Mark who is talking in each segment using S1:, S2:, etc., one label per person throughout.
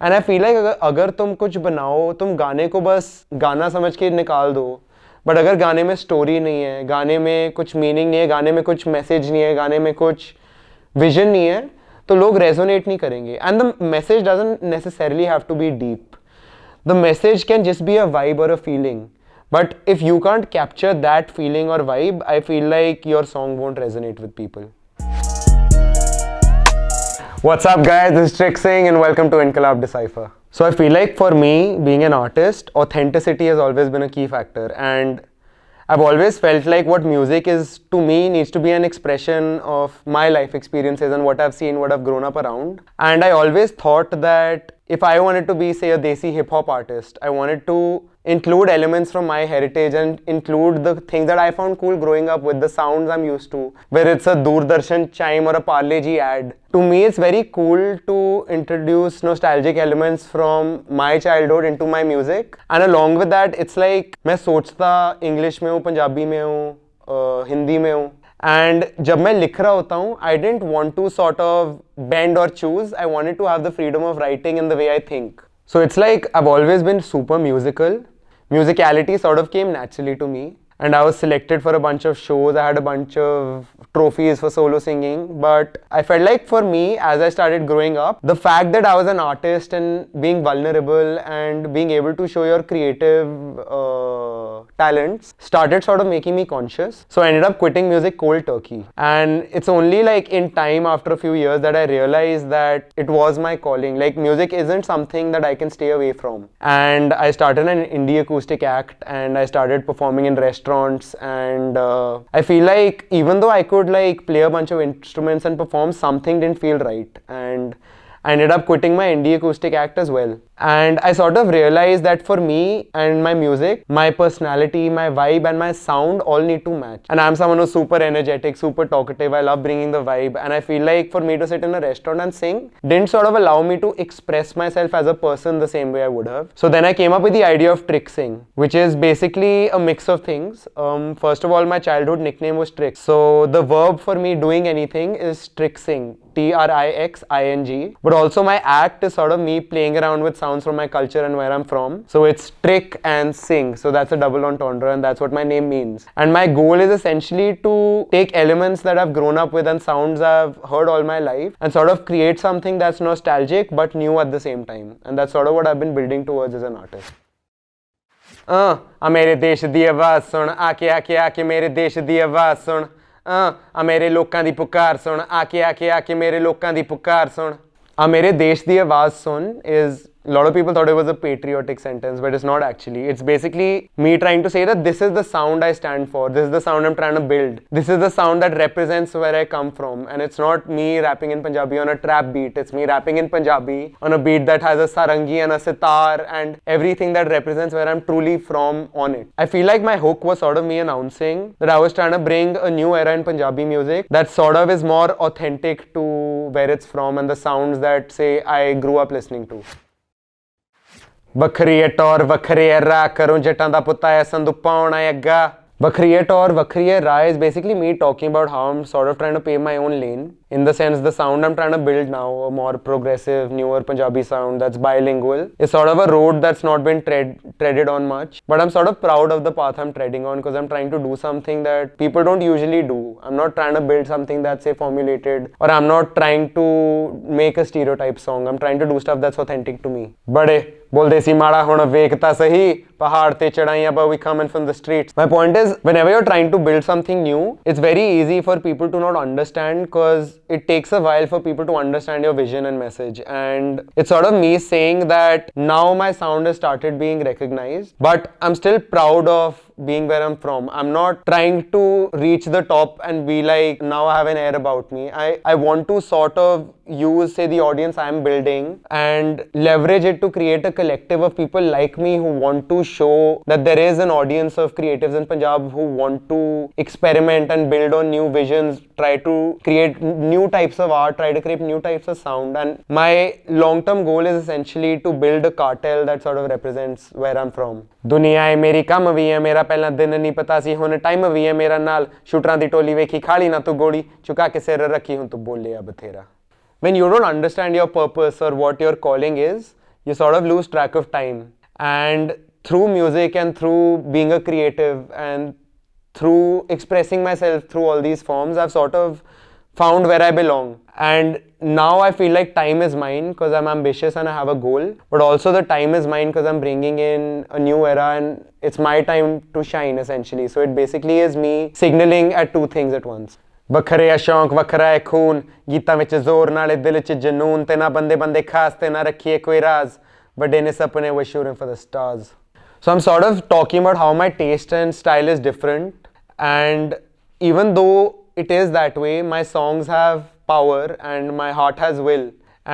S1: And I feel like अगर तुम कुछ बनाओ, तुम गाने को बस गाना समझ के निकाल दो, बट अगर गाने में स्टोरी नहीं है, गाने में कुछ मीनिंग नहीं है, गाने में कुछ मैसेज नहीं है, गाने में कुछ विजन नहीं है, तो लोग रेजोनेट नहीं करेंगे. And the message doesn't necessarily have to be deep. The message can just be a vibe or a feeling. But if you can't capture that feeling or vibe, I feel like your song won't resonate with people. What's up guys, this is tricksingh and welcome to Decypher. So I feel like for me, being an artist, authenticity has always been a key factor, and I've always felt like what music is to me needs to be an expression of my life experiences and what I've seen, what I've grown up around. And I always thought that if I wanted to be, say, a Desi hip hop artist, I wanted to include elements from my heritage and include the things that I found cool growing up with, the sounds I'm used to, whether it's a Doordarshan chime or a Parle Ji ad. To me, it's very cool to introduce nostalgic elements from my childhood into my music. And along with that, it's like मैं सोचता English में हूँ, पंजाबी में हूँ, हिंदी में हूँ. And जब मैं लिख रहा होता हूँ, I didn't want to sort of bend or choose. I wanted to have the freedom of writing in the way I think. So it's like I've always been super musical. Musicality sort of came naturally to me. And I was selected for a bunch of shows. I had a bunch of trophies for solo singing. But I felt like for me, as I started growing up, the fact that I was an artist and being vulnerable and being able to show your creative talents started sort of making me conscious. So I ended up quitting music cold turkey. And it's only like in time after a few years that I realized that it was my calling. Like music isn't something that I can stay away from. And I started an indie acoustic act and I started performing in restaurants. And I feel like even though I could like play a bunch of instruments and perform, something didn't feel right, and I ended up quitting my indie acoustic act as well. And I sort of realized that for me and my music, my personality, my vibe and my sound all need to match. And I'm someone who's super energetic, super talkative. I love bringing the vibe. And I feel like for me to sit in a restaurant and sing didn't sort of allow me to express myself as a person the same way I would have. So then I came up with the idea of tricksingh, which is basically a mix of things. First of all, my childhood nickname was Trix. So the verb for me doing anything is tricksingh. Trixing. But also my act is sort of me playing around with sounds from my culture and where I'm from. So it's trick and sing. So that's a double entendre and that's what my name means. And my goal is essentially to take elements that I've grown up with and sounds I've heard all my life and sort of create something that's nostalgic but new at the same time. And that's sort of what I've been building towards as an artist. मेरे देश दी आवाज़ सुन, आके मेरे देश दी आवाज़ सुन. मेरे लोकां दी पुकार सुन, आके मेरे लोकां दी पुकार सुन. मेरे देश दी आवाज़ सुन is, a lot of people thought it was a patriotic sentence, but it's not actually. It's basically me trying to say that this is the sound I stand for. This is the sound I'm trying to build. This is the sound that represents where I come from. And it's not me rapping in Punjabi on a trap beat. It's me rapping in Punjabi on a beat that has a sarangi and a sitar and everything that represents where I'm truly from on it. I feel like my hook was sort of me announcing that I was trying to bring a new era in Punjabi music that sort of is more authentic to where it's from and the sounds that, say, I grew up listening to. ਵੱਖਰੀ ਟੌਰ ਵੱਖਰੇ ਰਾਹ ਕਰੂੰ ਜੱਟਾਂ ਦਾ ਪੁੱਤ ਆਇਆ ਸੰਧੂ ਪਾਉਣਾ ਅੱਗਾ. ਵੱਖਰੀ ਟੌਰ ਵੱਖਰੀ ਰਾਹ is basically me talking about how I'm sort of trying to pave my own lane. In the sense, the sound I'm trying to build now, a more progressive, newer Punjabi sound that's bilingual, is sort of a road that's not been treaded on much. But I'm sort of proud of the path I'm treading on because I'm trying to do something that people don't usually do. I'm not trying to build something that's, say, formulated, or I'm not trying to make a stereotype song. I'm trying to do stuff that's authentic to me. बड़े बोलते सी माड़ा हुण वेखता सही पहाड़ ते चढ़ाइयां but we coming from the streets. My point is, whenever you're trying to build something new, it's very easy for people to not understand because it takes a while for people to understand your vision and message. And it's sort of me saying that now my sound has started being recognized, but I'm still proud of being where I'm from. I'm not trying to reach the top and be like, now I have an air about me. I want to sort of use, say, the audience I'm building and leverage it to create a collective of people like me who want to show that there is an audience of creatives in Punjab who want to experiment and build on new visions, try to create new types of art, try to create new types of sound. And my long-term goal is essentially to build a cartel that sort of represents where I'm from. दुनिया है मेरी कम भी है मेरा पहला दिन नहीं पता सी हुण टाइम भी है मेरा नाल शूटरां दी टोली वेखी खाली ना तू गोली चुका के सिर रखी हूं तू बोले अब बथेरा. When you don't understand your purpose or what your calling is, you sort of lose track of time. And through music and through being a creative and through expressing myself through all these forms, I've sort of found where I belong. And now I feel like time is mine because I'm ambitious and I have a goal. But also the time is mine because I'm bringing in a new era and it's my time to shine essentially. So it basically is me signaling at two things at once. ਵੱਖਰੇ ਆ ਸ਼ੌਂਕ ਵੱਖਰਾ ਹੈ ਖੂਨ ਗੀਤਾਂ ਵਿੱਚ ਜ਼ੋਰ ਨਾਲੇ ਦਿਲ 'ਚ ਜਨੂਨ ਤੇ ਨਾ ਬੰਦੇ ਬੰਦੇ ਖਾਸ ਤੇ ਨਾ ਰੱਖੀਏ ਕੋਈ ਰਾਜ਼ ਵੱਡੇ ਨੇ ਸੁਪਨੇ we're shooting for the stars. So I'm sort of talking about how my taste and style is different, and even though it is that way, my songs have power and my heart has will.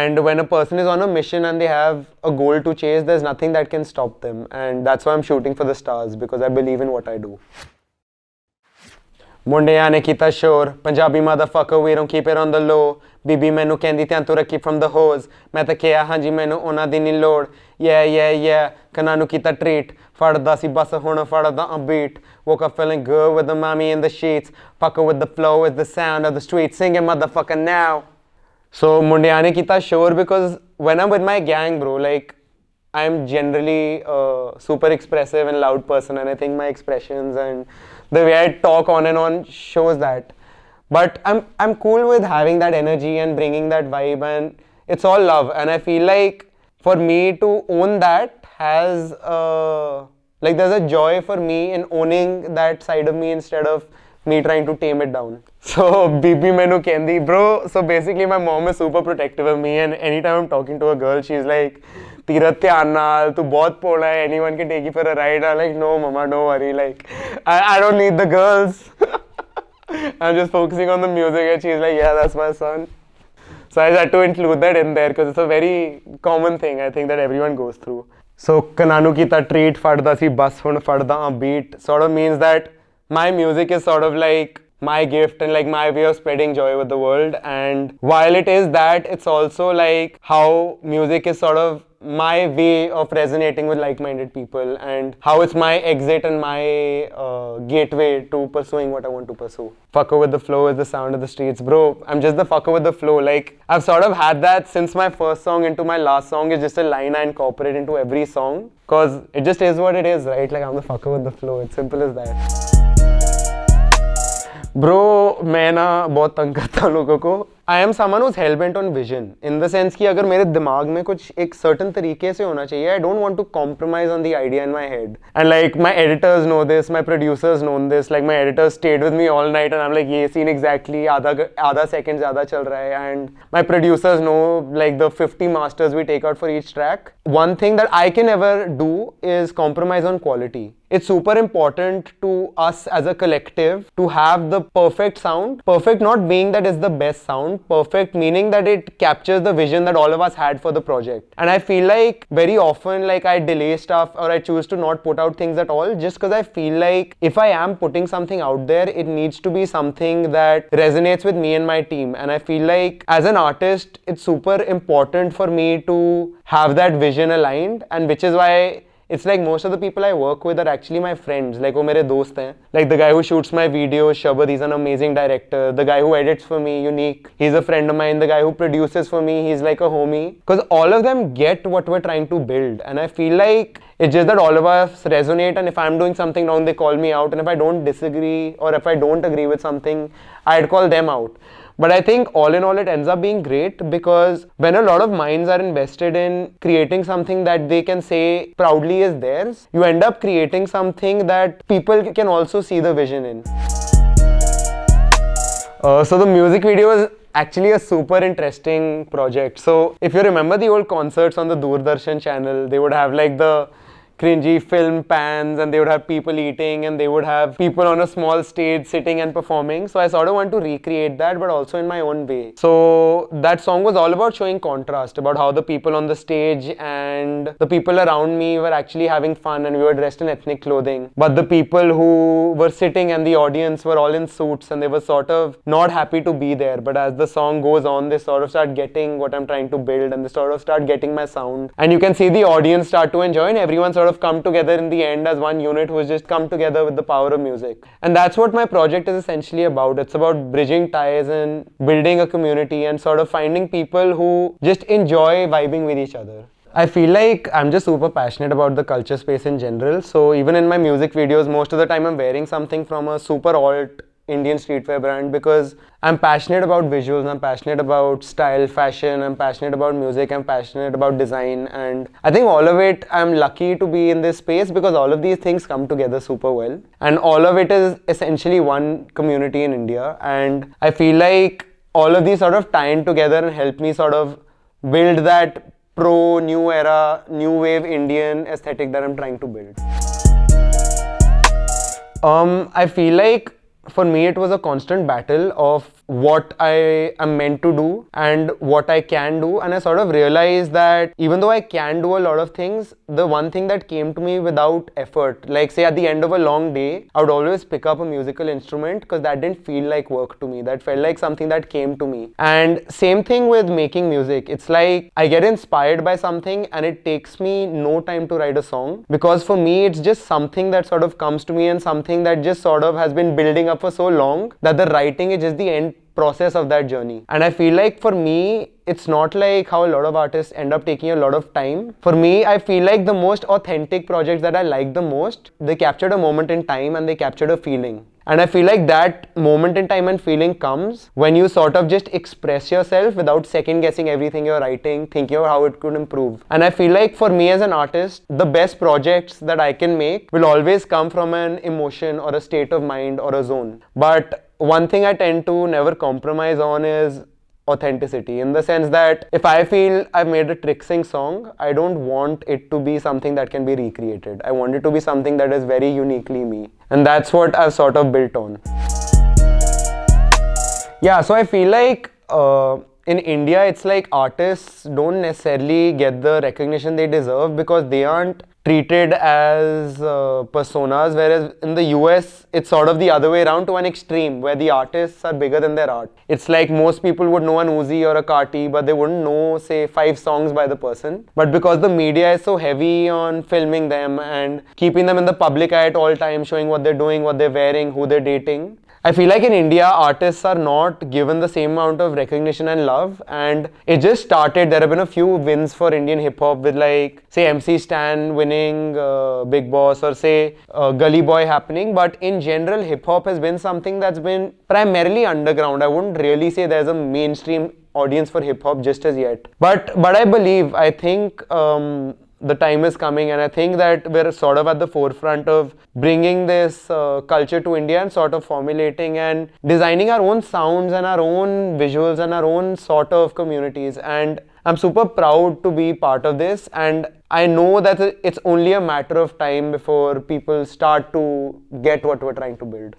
S1: And when a person is on a mission and they have a goal to chase, there's nothing that can stop them. And that's why I'm shooting for the stars, because I believe in what I do. ਮੁੰਡਿਆਂ ਨੇ ਕੀਤਾ ਸ਼ੋਰ Punjabi motherfucker we don't keep it on the low ਬੀਬੀ ਮੈਨੂੰ ਕਹਿੰਦੀ ਧਿਆਨ ਤੂੰ ਰੱਖੀ from the hose ਮੈਂ ਤਾਂ ਕਿਹਾ ਹਾਂਜੀ ਮੈਨੂੰ ਉਹਨਾਂ ਦੀ ਨਹੀਂ ਲੋੜ yeah ਕੰਨਾਂ ਨੂੰ ਕੀਤਾ ਟ੍ਰੀਟ ਫੜਦਾ ਸੀ ਬਸ ਹੁਣ ਫੜਦਾ a beat woke up feeling good with the mommy in the sheets fucker with the flow with the sound of the street singing motherfucker now. So ਮੁੰਡਿਆਂ ਨੇ ਕੀਤਾ ਸ਼ੋਰ because when I'm with my gang bro, like I'm generally a super expressive and loud person, and I think my expressions and the way I talk on and on shows that. But I'm cool with having that energy and bringing that vibe, and it's all love. And I feel like for me to own that has like there's a joy for me in owning that side of me instead of me trying to tame it down. So Bibi menu kendi bro. So basically my mom is super protective of me, and anytime I'm talking to a girl, she's like, तेरा ध्यान नाल तू बहुत पोला है anyone can take you for a ride. I'm like, no mama, don't worry, like I don't need the girls. I'm just focusing on the music. And she's like, yeah, that's my son. So I had to include that in there because it's a very common thing I think that everyone goes through. So kananu kita treat fadda si bas hun fadda a beat sort of means that my music is sort of like my gift and like my way of spreading joy with the world. And while it is that, it's also like how music is sort of my way of resonating with like-minded people, and how it's my exit and my gateway to pursuing what I want to pursue. Fucker with the flow is the sound of the streets. Bro, I'm just the fucker with the flow. Like, I've sort of had that since my first song into my last song. Is just a line I incorporate into every song because it just is what it is, right? Like, I'm the fucker with the flow. It's simple as that. Bro, मैं ना बहुत तंग करता हूँ लोगों को. I am someone who's hell-bent on vision, in the sense कि अगर मेरे दिमाग में कुछ एक certain तरीके से होना चाहिए, I don't want to compromise on the idea in my head. And like my editors know this, my producers know this. Like my editors stayed with me all night, and I'm like, ये scene exactly आधा second ज़्यादा चल रहा है. And my producers know like the 50 masters we take out for each track. One thing that I can never do is compromise on quality. It's super important to us as a collective to have the perfect sound. Perfect not being that it's the best sound. Perfect meaning that it captures the vision that all of us had for the project. And I feel like very often like I delay stuff or I choose to not put out things at all just because I feel like if I am putting something out there, it needs to be something that resonates with me and my team. And I feel like as an artist, it's super important for me to have that vision aligned, and which is why it's like most of the people I work with are actually my friends. Like वो मेरे दोस्त हैं. Like the guy who shoots my videos, Shabad, he's an amazing director. The guy who edits for me, Unique, he's a friend of mine. The guy who produces for me, he's like a homie. Because all of them get what we're trying to build. And I feel like it's just that all of us resonate, and if I'm doing something wrong, they call me out. And if I don't disagree or if I don't agree with something, I'd call them out. But I think all in all it ends up being great because when a lot of minds are invested in creating something that they can say proudly is theirs, you end up creating something that people can also see the vision in. So the music video is actually a super interesting project. So if you remember the old concerts on the Doordarshan channel, they would have like the cringy film pans, and they would have people eating, and they would have people on a small stage sitting and performing. So I sort of want to recreate that, but also in my own way. So that song was all about showing contrast, about how the people on the stage and the people around me were actually having fun, and we were dressed in ethnic clothing. But the people who were sitting and the audience were all in suits, and they were sort of not happy to be there. But as the song goes on, they sort of start getting what I'm trying to build, and they sort of start getting my sound. And you can see the audience start to enjoy, and everyone sort of come together in the end as one unit who's just come together with the power of music. And that's what my project is essentially about. It's about bridging ties and building a community and sort of finding people who just enjoy vibing with each other. I feel like I'm just super passionate about the culture space in general. So even in my music videos, most of the time I'm wearing something from a super alt Indian streetwear brand because I'm passionate about visuals, I'm passionate about style, fashion, I'm passionate about music, I'm passionate about design, and I think all of it, I'm lucky to be in this space because all of these things come together super well. And all of it is essentially one community in India, and I feel like all of these sort of tie together and help me sort of build that pro new era, new wave Indian aesthetic that I'm trying to build. I feel like for me it was a constant battle of what I am meant to do and what I can do, and I sort of realized that even though I can do a lot of things, the one thing that came to me without effort, like say at the end of a long day, I would always pick up a musical instrument because that didn't feel like work to me. That felt like something that came to me. And same thing with making music. It's like I get inspired by something and it takes me no time to write a song, because for me it's just something that sort of comes to me and something that just sort of has been building up for so long that the writing is just the end process of that journey. And I feel like for me, it's not like how a lot of artists end up taking a lot of time. For me, I feel like the most authentic projects that I like the most, they captured a moment in time and they captured a feeling. And I feel like that moment in time and feeling comes when you sort of just express yourself without second guessing everything you're writing, thinking of how it could improve. And I feel like for me as an artist, the best projects that I can make will always come from an emotion or a state of mind or a zone. But one thing I tend to never compromise on is authenticity, in the sense that if I feel I've made a tricksingh song, I don't want it to be something that can be recreated. I want it to be something that is very uniquely me. And that's what I've sort of built on. Yeah, so I feel like in India, it's like artists don't necessarily get the recognition they deserve because they aren't treated as personas, whereas in the US, it's sort of the other way around to an extreme, where the artists are bigger than their art. It's like most people would know an Uzi or a Carti, but they wouldn't know, say, 5 songs by the person. But because the media is so heavy on filming them and keeping them in the public eye at all times, showing what they're doing, what they're wearing, who they're dating, I feel like in India, artists are not given the same amount of recognition and love, and it just started. There have been a few wins for Indian hip-hop with, like, say, MC Stan winning Big Boss, or say Gully Boy happening, but in general, hip-hop has been something that's been primarily underground. I wouldn't really say there's a mainstream audience for hip-hop just as yet. But I think the time is coming, and I think that we're sort of at the forefront of bringing this culture to India and sort of formulating and designing our own sounds and our own visuals and our own sort of communities. And I'm super proud to be part of this, and I know that it's only a matter of time before people start to get what we're trying to build.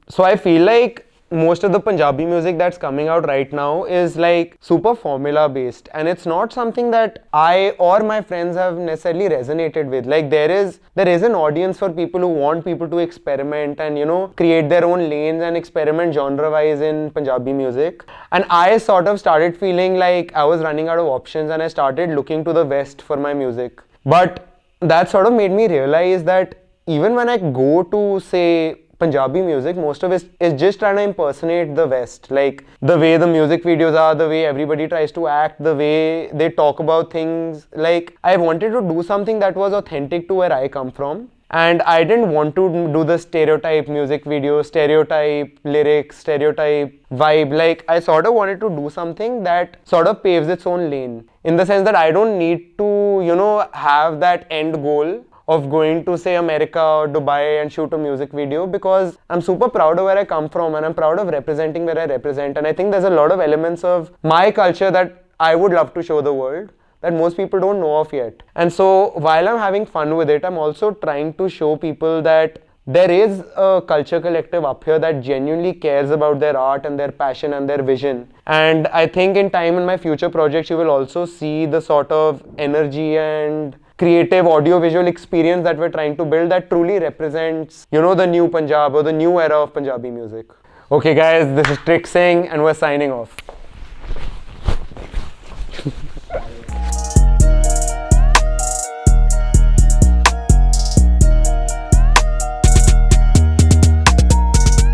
S1: So I feel like most of the Punjabi music that's coming out right now is like super formula based, and it's not something that I or my friends have necessarily resonated with. Like there is an audience for people who want people to experiment and, you know, create their own lanes and experiment genre wise in Punjabi music. And I sort of started feeling like I was running out of options, and I started looking to the West for my music. But that sort of made me realize that even when I go to, say, Punjabi music, most of it is just trying to impersonate the West. Like the way the music videos are, the way everybody tries to act, the way they talk about things. Like I wanted to do something that was authentic to where I come from. And I didn't want to do the stereotype music video, stereotype lyrics, stereotype vibe. Like I sort of wanted to do something that sort of paves its own lane, in the sense that I don't need to, you know, have that end goal of going to, say, America or Dubai and shoot a music video, because I'm super proud of where I come from and I'm proud of representing where I represent. And I think there's a lot of elements of my culture that I would love to show the world that most people don't know of yet. And so while I'm having fun with it, I'm also trying to show people that there is a culture collective up here that genuinely cares about their art and their passion and their vision. And I think in time, in my future projects, you will also see the sort of energy and creative audio-visual experience that we're trying to build that truly represents, you know, the new Punjab or the new era of Punjabi music. Okay guys, this is tricksingh and we're signing off.